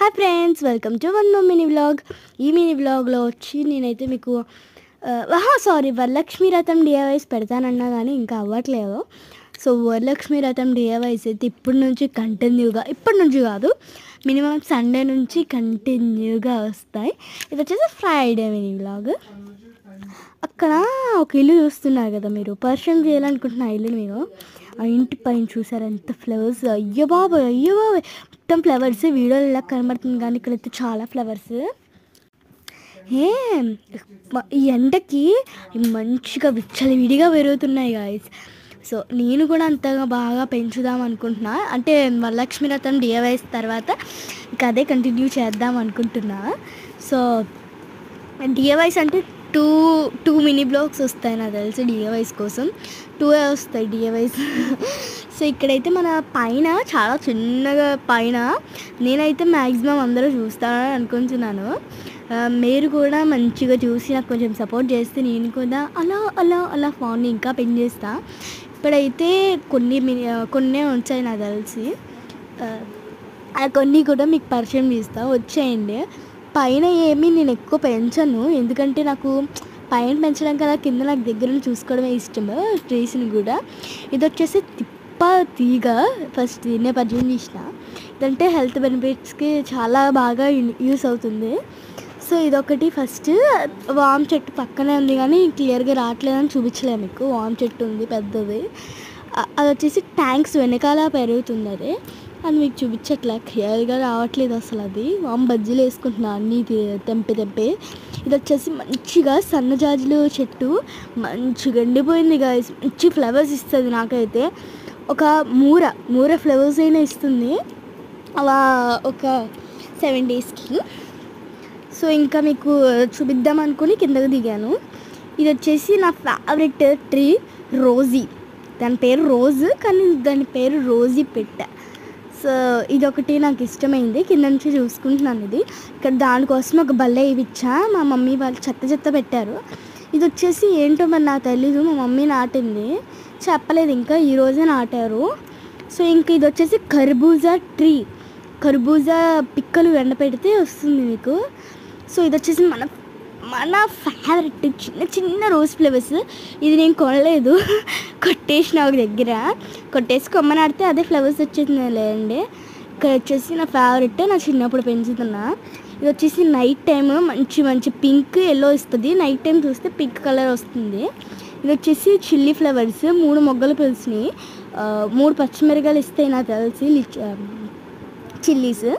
Hi friends, welcome to one more mini vlog. ఈ mini వ్లాగ్లో వచ్చి నేనైతే మీకు వరలక్ష్మి రథం డిఐవైస్ పెడతానన్నా కానీ ఇంకా అవ్వట్లేదు. సో వరలక్ష్మి రథం డిఐవైస్ అయితే ఇప్పటి నుంచి కాదు, మినిమం సండే నుంచి కంటిన్యూగా వస్తాయి. ఇది వచ్చేసి ఫ్రైడే మినీ వ్లాగ్. అక్కడ ఒక ఇల్లు చూస్తున్నారు కదా, మీరు పరిచయం చేయాలనుకుంటున్న ఇల్లుని మీరు ఆ ఇంటి పైన చూసారు ఎంత ఫ్లవర్స్. అయ్యో బాబాయ్ మొత్తం ఫ్లవర్స్. వీడియోలో ఇలా కనబడుతుంది కానీ ఇక్కడైతే చాలా ఫ్లవర్స్. ఈ ఎండకి మంచిగా విచ్చలవిడిగా పెరుగుతున్నాయి గాయస్. సో నేను కూడా అంతగా బాగా పెంచుదాం అనుకుంటున్నా. అంటే వరలక్ష్మి రథం డిఐవైస్ తర్వాత ఇంకా అదే కంటిన్యూ చేద్దాం అనుకుంటున్నా. సో డిఐవైస్ అంటే టూ మినీ బ్లాగ్స్ వస్తాయి నాకు తెలిసి. డిఐవైస్ కోసం 2 వస్తాయి డిఐవైస్. సో ఇక్కడైతే మన పైన చాలా చిన్నగా పైన నేనైతే మ్యాక్సిమం అందరూ చూస్తానని అనుకుంటున్నాను. మీరు కూడా మంచిగా చూసి నాకు కొంచెం సపోర్ట్ చేస్తే నేను కూడా అలా అలా అలా ఫోన్ని ఇంకా పెంచేస్తా. ఇప్పుడైతే కొన్ని వచ్చాయి నాకు తెలిసి. కొన్ని కూడా మీకు పరిచయం చేస్తా, వచ్చేయండి. పైన ఏమీ నేను ఎక్కువ పెంచను, ఎందుకంటే నాకు పైన పెంచడం కదా, కింద నాకు దగ్గర చూసుకోవడమే ఇష్టము. ట్రీస్ని కూడా ఇది వచ్చేసి తిప్ప తీగ. ఫస్ట్ దీన్నే పరిచయం చేసిన. ఇదంటే హెల్త్ బెనిఫిట్స్కి చాలా బాగా యూస్ అవుతుంది. సో ఇదొకటి. ఫస్ట్ వామ్ చెట్టు పక్కనే ఉంది కానీ క్లియర్గా రావట్లేదని చూపించలేము మీకు. వామ్ చెట్టు ఉంది పెద్దది. అది వచ్చేసి ట్యాంక్స్ వెనకాల పెరుగుతుంది. అది మీకు చూపించట్లే, క్లియర్గా రావట్లేదు అసలు. అది వామ్ బజ్జీలు వేసుకుంటున్నా అన్నీ తెంపి. ఇది వచ్చేసి మంచిగా సన్నజాజులు చెట్టు మంచిగా ఎండిపోయింది గాయస్. మంచి ఫ్లవర్స్ ఇస్తుంది నాకైతే. ఒక మూర ఫ్లవర్స్ అయినా ఇస్తుంది అలా ఒక 7 daysకి. సో ఇంకా మీకు చూపిద్దాం అనుకుని కిందకు దిగాను. ఇది వచ్చేసి నా ఫేవరెట్ ట్రీ రోజీ. దాని పేరు రోజు కానీ దాని పేరు రోజీ పెట్ట. సో ఇదొకటి నాకు ఇష్టమైంది. కింద నుంచి చూసుకుంటున్నాను. ఇది ఇక్కడ దానికోసం ఒక బల్ల ఇచ్చా. మా మమ్మీ వాళ్ళు చెత్త పెట్టారు. ఇది వచ్చేసి ఏంటో మరి నాకు తెలీదు, మా మమ్మీ నాటింది, చెప్పలేదు ఇంకా, ఈరోజే నాటారు. సో ఇంక ఇది వచ్చేసి కర్బూజా ట్రీ. కర్బూజా పిక్కలు ఎండపెడితే వస్తుంది మీకు. సో ఇది వచ్చేసి మన ఫేవరెట్ చిన్న రోజ్ ఫ్లవర్స్. ఇది నేను కొనలేదు, కొట్టేసిన ఒక దగ్గర. కొట్టేసి కొమ్మ నాడితే అదే ఫ్లవర్స్ వచ్చేసింది లేదండి. ఇక్కడ వచ్చేసి నా ఫేవరెట్, నా చిన్నప్పుడు పెంచుతున్నా. ఇది వచ్చేసి నైట్ టైం మంచి పింక్ ఎల్లో ఇస్తుంది. నైట్ టైం చూస్తే పింక్ కలర్ వస్తుంది. ఇది వచ్చేసి చిల్లీ ఫ్లవర్స్. 3 మొగ్గలు పిలిచినాయి. 3 పచ్చిమిరకాయలు ఇస్తాయి నాకు తెలిసి చిల్లీస్.